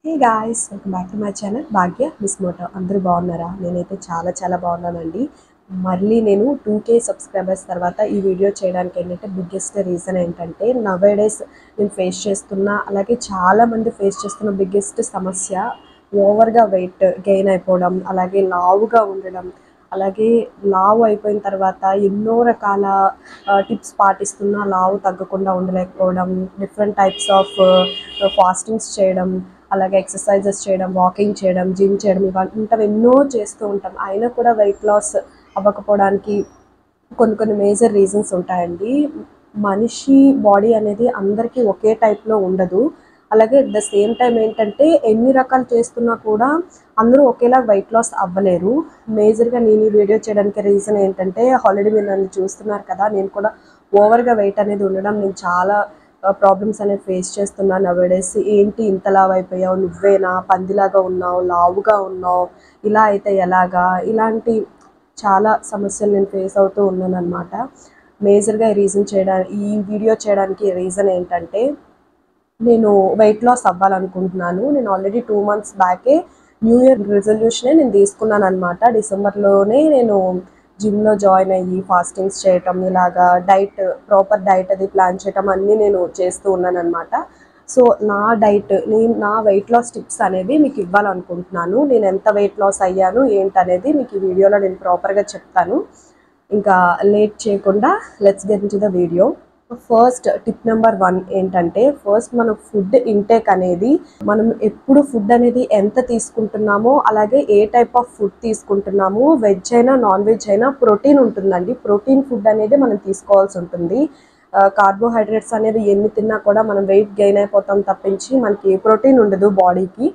Hey guys, welcome back to my channel Bhagya మిస్ మోటో. అందరూ బాగున్నారా? నేనైతే చాలా బాగున్నానండి. మళ్ళీ నేను 2K సబ్స్క్రైబర్స్ తర్వాత ఈ వీడియో చేయడానికి ఏంటంటే బిగ్గెస్ట్ రీజన్ ఏంటంటే నవేడేస్ నేను ఫేస్ చేస్తున్న, అలాగే చాలామంది ఫేస్ చేస్తున్న బిగ్గెస్ట్ సమస్య ఓవర్గా వెయిట్ గెయిన్ అయిపోవడం, అలాగే లావుగా ఉండడం. అలాగే లావు అయిపోయిన తర్వాత ఎన్నో రకాల టిప్స్ పాటిస్తున్నా లావు తగ్గకుండా ఉండలేకపోవడం, డిఫరెంట్ టైప్స్ ఆఫ్ ఫాస్టింగ్స్ చేయడం, అలాగే ఎక్సర్సైజెస్ చేయడం, వాకింగ్ చేయడం, జిమ్ చేయడం, ఇవంతా ఎన్నో చేస్తూ ఉంటాం. అయినా కూడా వెయిట్ లాస్ అవ్వకపోవడానికి కొన్ని మేజర్ రీజన్స్ ఉంటాయండి. మనిషి బాడీ అనేది అందరికీ ఒకే టైప్లో ఉండదు. అలాగే అట్ ద సేమ్ టైం ఏంటంటే ఎన్ని రకాలు చేస్తున్నా కూడా అందరూ ఒకేలా వెయిట్ లాస్ అవ్వలేరు. మేజర్గా నేను ఈ వీడియో చేయడానికి రీజన్ ఏంటంటే ఆల్రెడీ మీరు నన్ను చూస్తున్నారు కదా, నేను కూడా ఓవర్గా వెయిట్ అనేది ఉండడం, నేను చాలా ప్రాబ్లమ్స్ అనేవి ఫేస్ చేస్తున్నాను నవేడేస్. ఏంటి ఇంత లావు అయిపోయావు, నువ్వేనా పందిలాగా ఉన్నావు, లావుగా ఉన్నావు, ఇలా అయితే ఎలాగా, ఇలాంటి చాలా సమస్యలు నేను ఫేస్ అవుతూ ఉన్నాను అనమాట. మేజర్గా ఈ వీడియో చేయడానికి రీజన్ ఏంటంటే నేను వెయిట్ లాస్ అవ్వాలనుకుంటున్నాను. నేను ఆల్రెడీ 2 months బ్యాకే న్యూ ఇయర్ రెజల్యూషనే నేను తీసుకున్నాను అనమాట. డిసెంబర్లోనే నేను జిమ్లో జాయిన్ అయ్యి ఫాస్టింగ్స్ చేయటం, ఇలాగా ప్రాపర్ డైట్ అది ప్లాన్ చేయటం అన్నీ నేను చేస్తూ ఉన్నాను అనమాట. సో నా వెయిట్ లాస్ టిప్స్ అనేవి మీకు ఇవ్వాలనుకుంటున్నాను. నేను ఎంత వెయిట్ లాస్ అయ్యాను ఏంటనేది మీకు ఈ వీడియోలో నేను ప్రాపర్గా చెప్తాను. ఇంకా లేట్ చేయకుండా let's get into the video. First tip number 1 ఏంటంటే, ఫస్ట్ మనం ఫుడ్ ఇంటేక్ అనేది, మనం ఎప్పుడు ఫుడ్ అనేది ఎంత తీసుకుంటున్నామో, అలాగే ఏ టైప్ ఆఫ్ ఫుడ్ తీసుకుంటున్నామో, వెజ్ అయినా నాన్ వెజ్ అయినా ప్రోటీన్ ఉంటుందండి. ప్రోటీన్ ఫుడ్ అనేది మనం తీసుకోవాల్సి ఉంటుంది. కార్బోహైడ్రేట్స్ అనేవి ఎన్ని తిన్నా కూడా మనం వెయిట్ గెయిన్ అయిపోతాం తప్పించి మనకి ప్రోటీన్ ఉండదు బాడీకి.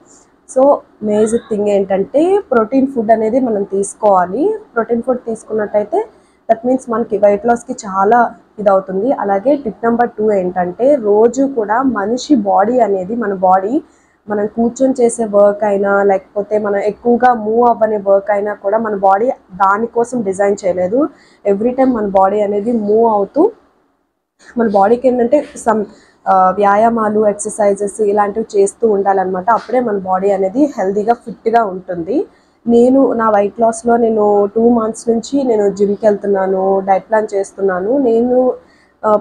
సో మేజర్ థింగ్ ఏంటంటే ప్రోటీన్ ఫుడ్ అనేది మనం తీసుకోవాలి. ప్రోటీన్ ఫుడ్ తీసుకున్నట్టయితే దట్ మీన్స్ మనకి వెయిట్ లాస్కి చాలా ఇదవుతుంది. అలాగే టిప్ నెంబర్ 2 ఏంటంటే, రోజు కూడా మనిషి బాడీ అనేది, మనం కూర్చొని చేసే వర్క్ అయినా, లేకపోతే మనం ఎక్కువగా మూవ్ అవ్వని వర్క్ అయినా కూడా మన బాడీ దానికోసం డిజైన్ చేయలేదు. ఎవ్రీ టైం మన బాడీ అనేది మూవ్ అవుతూ మన బాడీకి ఏంటంటే వ్యాయామాలు, ఎక్సర్సైజెస్ ఇలాంటివి చేస్తూ ఉండాలన్నమాట. అప్పుడే మన బాడీ అనేది హెల్తీగా ఫిట్గా ఉంటుంది. నా వెయిట్ లాస్లో నేను 2 months నుంచి నేను జిమ్కి వెళ్తున్నాను, డైట్ ప్లాన్ చేస్తున్నాను. నేను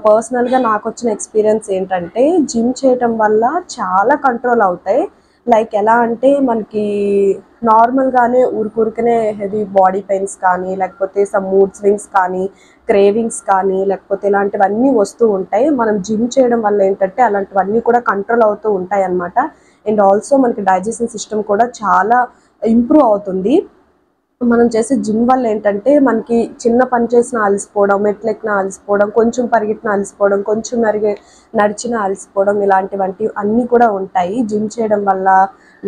పర్సనల్గా నాకు వచ్చిన ఎక్స్పీరియన్స్ ఏంటంటే, జిమ్ చేయటం వల్ల చాలా కంట్రోల్ అవుతాయి. లైక్ ఎలా అంటే, మనకి నార్మల్గానే ఊరికనే హెవీ బాడీ పెయిన్స్ కానీ, లేకపోతే సమ్ మూడ్ స్వింగ్స్ కానీ, క్రేవింగ్స్ కానీ, లేకపోతే ఇలాంటివన్నీ వస్తూ ఉంటాయి. మనం జిమ్ చేయడం వల్ల ఏంటంటే అలాంటివన్నీ కూడా కంట్రోల్ అవుతూ ఉంటాయి అన్నమాట. అండ్ ఆల్సో మనకి డైజెషన్ సిస్టమ్ కూడా చాలా ఇంప్రూవ్ అవుతుంది. మనం చేసే జిమ్ వల్ల ఏంటంటే మనకి చిన్న పని చేసిన అలసిపోవడం, మెట్లెక్కిన అలసిపోవడం, కొంచెం పరిగెట్టిన అలసిపోవడం, కొంచెం నడిచిన అలసిపోవడం, ఇలాంటివంటి అన్నీ కూడా ఉంటాయి జిమ్ చేయడం వల్ల.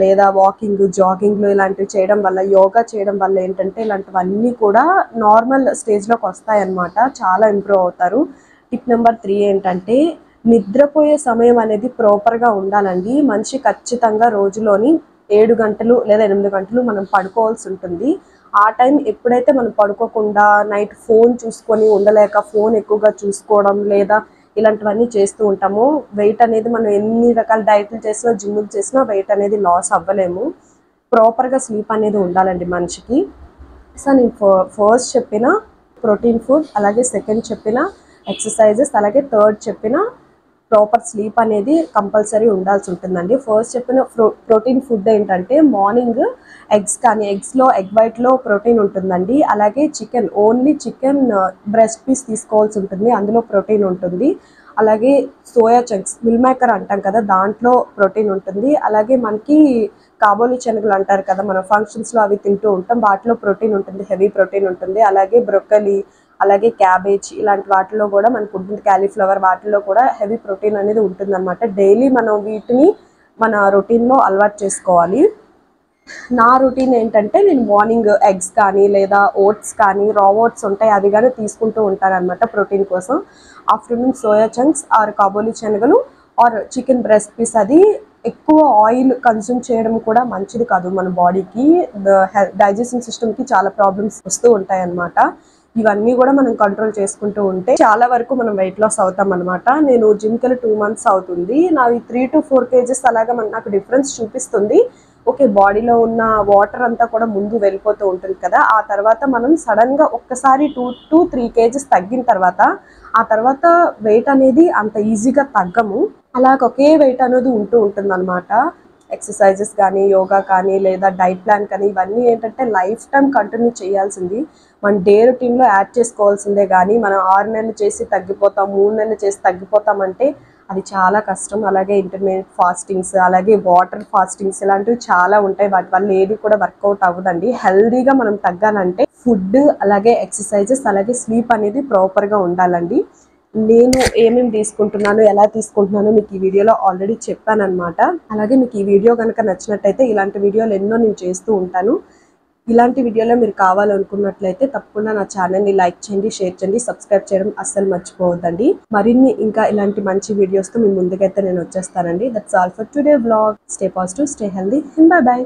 లేదా వాకింగ్, జాగింగ్లు ఇలాంటివి చేయడం వల్ల, యోగా చేయడం వల్ల ఏంటంటే ఇలాంటివన్నీ కూడా నార్మల్ స్టేజ్లోకి వస్తాయన్నమాట. చాలా ఇంప్రూవ్ అవుతారు. టిప్ నెంబర్ 3 ఏంటంటే, నిద్రపోయే సమయం అనేది ప్రాపర్గా ఉండాలండి. మనిషి ఖచ్చితంగా రోజులోని 7 గంటలు లేదా 8 గంటలు మనం పడుకోవాల్సి ఉంటుంది. ఆ టైం ఎప్పుడైతే మనం పడుకోకుండా నైట్ ఫోన్ చూసుకొని ఉండలేక ఫోన్ ఎక్కువగా చూసుకోవడం, లేదా ఇలాంటివన్నీ చేస్తూ ఉంటామో, వెయిట్ అనేది మనం ఎన్ని రకాల డైట్లు చేసినా, జిమ్లు చేసినా వెయిట్ అనేది లాస్ అవ్వలేము. ప్రాపర్గా స్లీప్ అనేది ఉండాలండి మనిషికి. సో నేను ఫస్ట్ చెప్పిన ప్రోటీన్ ఫుడ్, అలాగే సెకండ్ చెప్పిన ఎక్సర్సైజెస్, అలాగే థర్డ్ చెప్పిన ప్రాపర్ స్లీప్ అనేది కంపల్సరీ ఉండాల్సి ఉంటుందండి. ఫస్ట్ చెప్పిన ప్రోటీన్ ఫుడ్ ఏంటంటే, మార్నింగ్ ఎగ్స్లో ఎగ్ వైట్లో ప్రోటీన్ ఉంటుందండి. అలాగే ఓన్లీ చికెన్ బ్రెస్ట్ పీస్ తీసుకోవాల్సి ఉంటుంది, అందులో ప్రోటీన్ ఉంటుంది. అలాగే సోయా చంక్స్, మిల్ మేకర్ అంటాం కదా, దాంట్లో ప్రోటీన్ ఉంటుంది. అలాగే మనకి కాబోలి శనగలు అంటారు కదా, మన ఫంక్షన్స్లో అవి తింటూ ఉంటాం, వాటిలో ప్రోటీన్ ఉంటుంది, హెవీ ప్రోటీన్ ఉంటుంది. అలాగే బ్రొక్కలి, అలాగే క్యాబేజ్ ఇలాంటి వాటిలో కూడా మనకు ఉంటుంది, క్యాలీఫ్లవర్, వాటిల్లో కూడా హెవీ ప్రోటీన్ అనేది ఉంటుందన్నమాట. డైలీ మనం వీటిని మన రొటీన్లో అలవాటు చేసుకోవాలి. నా రొటీన్ ఏంటంటే, నేను మార్నింగ్ ఎగ్స్ కానీ, లేదా ఓట్స్ కానీ, రా ఓట్స్ ఉంటాయి అవి కానీ తీసుకుంటూ ఉంటాను అనమాట ప్రోటీన్ కోసం. ఆఫ్టర్నూన్ సోయా చంక్స్ ఆర్ కాబోలి శనగలు ఆర్ చికెన్ బ్రెస్ట్ పీస్. అది ఎక్కువ ఆయిల్ కన్జ్యూమ్ చేయడం కూడా మంచిది కాదు మన బాడీకి. డైజెషన్ సిస్టమ్కి చాలా ప్రాబ్లమ్స్ వస్తూ ఉంటాయి అన్నమాట. ఇవన్నీ కూడా మనం కంట్రోల్ చేసుకుంటూ ఉంటే చాలా వరకు మనం వెయిట్ లాస్ అవుతాం అనమాట. నేను జిమ్కి వెళ్ళి 2 months అవుతుంది. నావి 3 to 4 kgs అలాగా నాకు డిఫరెన్స్ చూపిస్తుంది. ఓకే, బాడీలో ఉన్న వాటర్ అంతా కూడా ముందు వెళ్ళిపోతూ ఉంటుంది కదా. ఆ తర్వాత మనం సడన్గా ఒక్కసారి 2 to 3 kgs తగ్గిన తర్వాత ఆ తర్వాత వెయిట్ అనేది అంత ఈజీగా తగ్గము. అలాగ ఒకే వెయిట్ అనేది ఉంటూ ఉంటుంది అనమాట. ఎక్సర్సైజెస్ కానీ, యోగా కానీ, లేదా డైట్ ప్లాన్ కానీ, ఇవన్నీ ఏంటంటే లైఫ్ టైం కంటిన్యూ చేయాల్సింది. మన డే రొటీన్లో యాడ్ చేసుకోవాల్సిందే. కానీ మనం 6 నెలలు చేసి తగ్గిపోతాం, 3 నెలలు చేసి తగ్గిపోతామంటే అది చాలా కష్టం. అలాగే ఇంటర్మీడియట్ ఫాస్టింగ్స్, అలాగే వాటర్ ఫాస్టింగ్స్ ఇలాంటివి చాలా ఉంటాయి. వాటి వల్ల ఏది కూడా వర్కౌట్ అవ్వదండి. హెల్దీగా మనం తగ్గాలంటే ఫుడ్, అలాగే ఎక్సర్సైజెస్, అలాగే స్లీప్ అనేది ప్రాపర్గా ఉండాలండి. నేను ఏమేమి తీసుకుంటున్నాను, ఎలా తీసుకుంటున్నాను మీకు ఈ వీడియోలో ఆల్రెడీ చెప్పానన్నమాట. అలాగే మీకు ఈ వీడియో కనుక నచ్చినట్టయితే ఇలాంటి వీడియోలు ఎన్నో నేను చేస్తూ ఉంటాను. ఇలాంటి వీడియోలో మీరు కావాలనుకున్నట్లయితే తప్పకుండా నా ఛానల్ని లైక్ చేయండి, షేర్ చేయండి, సబ్స్క్రైబ్ చేయడం అస్సలు మర్చిపోవద్దండి. మరిన్ని ఇంకా ఇలాంటి మంచి వీడియోస్తో మీ ముందుకైతే నేను వచ్చేస్తానండి. That's all for today vlog. Stay positive, stay healthy, bye by.